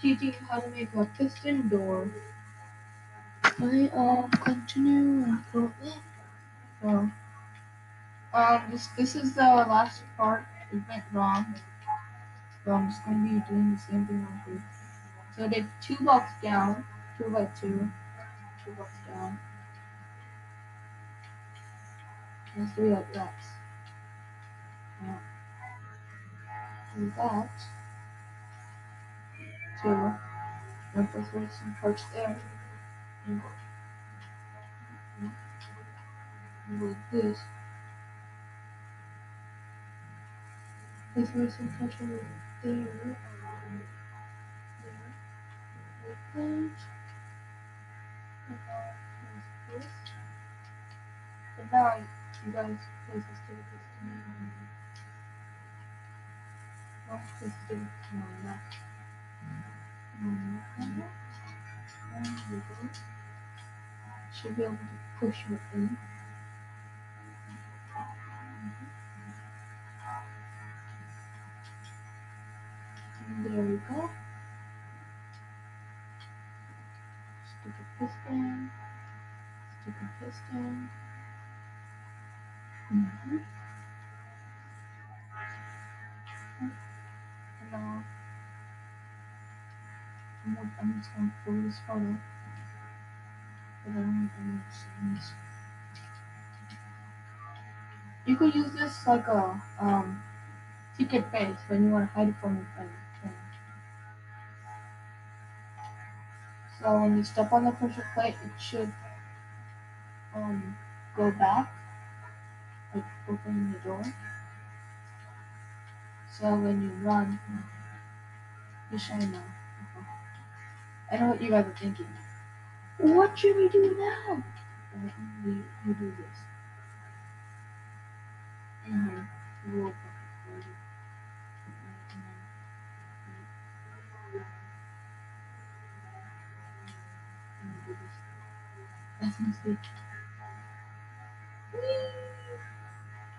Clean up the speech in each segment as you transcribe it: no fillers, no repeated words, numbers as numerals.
teaching you how to make a piston door. I continue and go in. So this is the last part. It went wrong. So I'm just going to be doing the same thing on here. So I did 2 blocks down, 2 by 2, 2 blocks down. Let's do like that. Now, do that. So replace some parts there. And go like this. Place some parts over there. There. Like that. And now this. And now you guys place a stick this time. Well, place a stick on that. And we go. Should be able to push it in. And there we go. Stick a piston. Stick a piston. Mm-hmm. And now I'm just going to pull this photo. But then I'm going to you could use this like a secret base when you want to hide it from your friends. So when you step on the pressure plate, it should um go back, like opening the door. So when you run, you shine now. I know what you guys are thinking. What should we do now? You do this. You will do this. That's a mistake.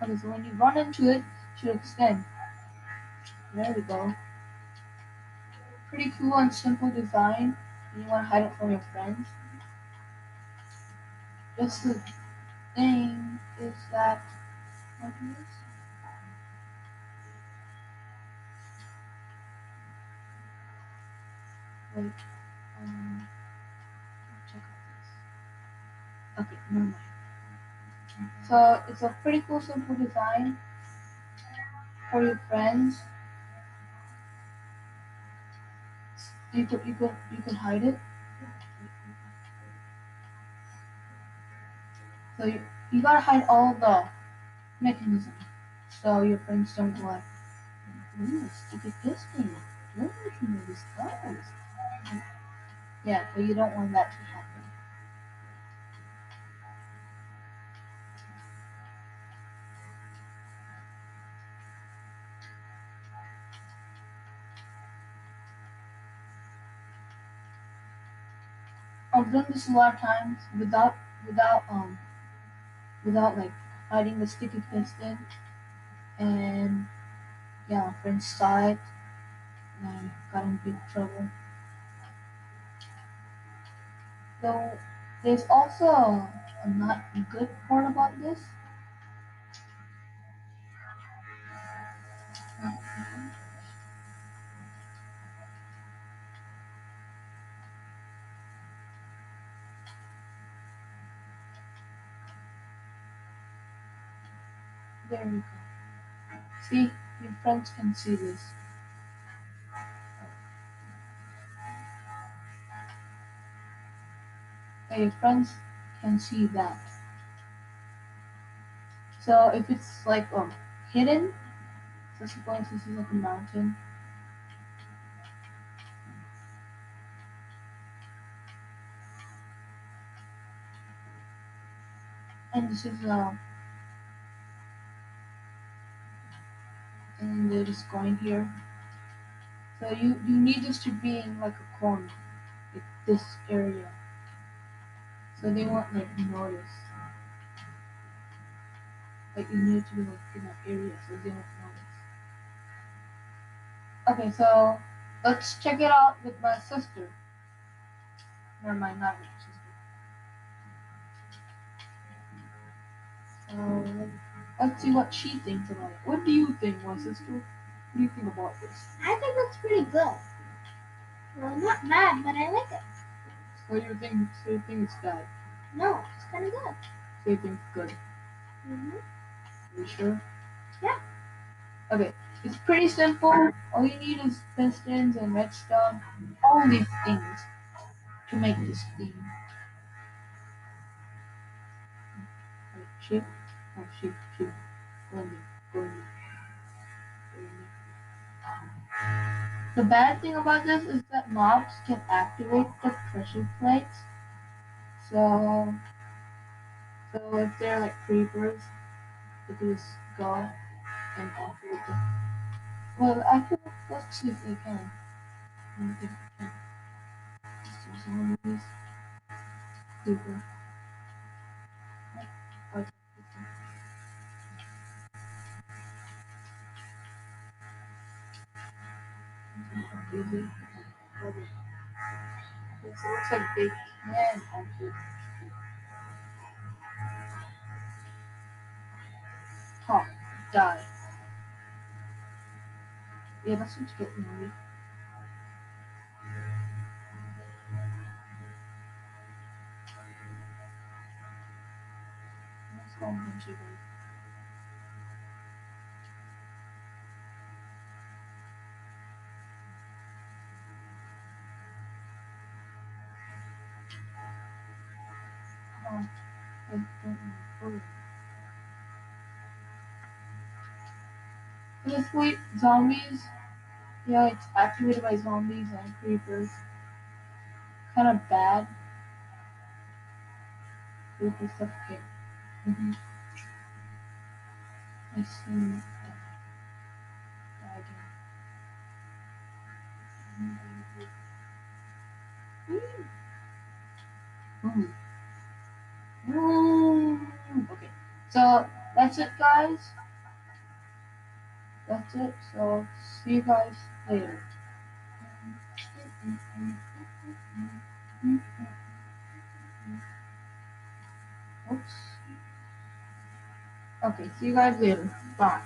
Okay, so when you run into it, it should extend. There we go. Pretty cool and simple design. And you want to hide it from your friends. Just the thing is that what is wait check out this. Okay, never mind. So it's a pretty cool simple design for your friends. You could hide it. So you gotta hide all the mechanism so your friends don't go like, ooh, stupid piston. Look at this goes. Yeah, so you don't want that to happen. I've done this a lot of times without without like hiding the sticky piston, and yeah, friends saw it and I got in big trouble. Though there's also a not good part about this. There we go. See, your friends can see this. Yeah, your friends can see that. So if it's like hidden, so suppose this is like a mountain, and this is and they're just going here. So you need this to be in like a corner, like this area, so they won't like notice. Like you need to be like in that area so they won't notice. Okay, so Let's check it out with my sister. Never mind, not with my sister. Let's see what she thinks about it. What do you think, my sister? What do you think about this? I think that's pretty good. Well, not bad, but I like it. What do you think? So you think it's bad? No, it's kind of good. So you think it's good? Mm-hmm. Are you sure? Yeah. Okay, it's pretty simple. All you need is pistons and redstone. All these things to make this theme. Wait, sheep? Oh, sheep. Go in there. Go in there. Go in there. The bad thing about this is that mobs can activate the pressure plates. So, so if they're like creepers, they can just go and activate them. Well, actually, let's see if they can. I don't think they can. Let's do some of these creepers. Oh, easy. This looks like they can actually talk, die. Yeah, that's what's getting me. Let's go and punch you guys. Oh, I don't know. This wait, zombies. Yeah, it's activated by zombies and creepers. Kind of bad. Creepers suffocate. Mm-hmm. I see. Die again. Mm. Mm. Okay, so that's it, guys. That's it. So see you guys later. Oops. Okay, see you guys later. Bye.